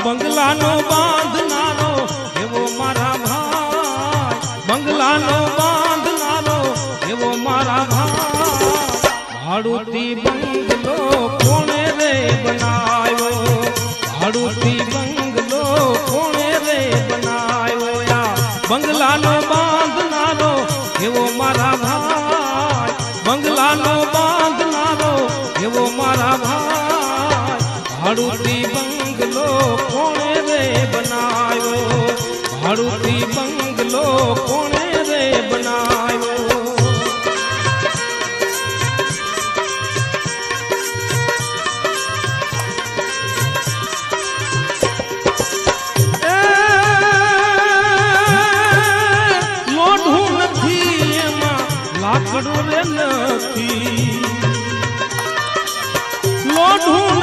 બંગલાનો બાંધનારો એવો મારા ભાઈ, બંગલાનો બાંધનારો એવો મારા ભાઈ, ભાડુતી બંગલો કોણે રે બનાવ્યો, ભાડુતી બંગલો કોણે રે બનાવ્યો, બંગલાનો બાંધનારો એવો મારા ભાઈ, બંગલાનો બાંધનારો એવો મારા ભાઈ, ભાડુતી બંગલો કોણે રે બનાવ્યો, ભાડુતી બંગલો કોણે રે બનાવ્યો। લાકડું રે નથી, લોઢું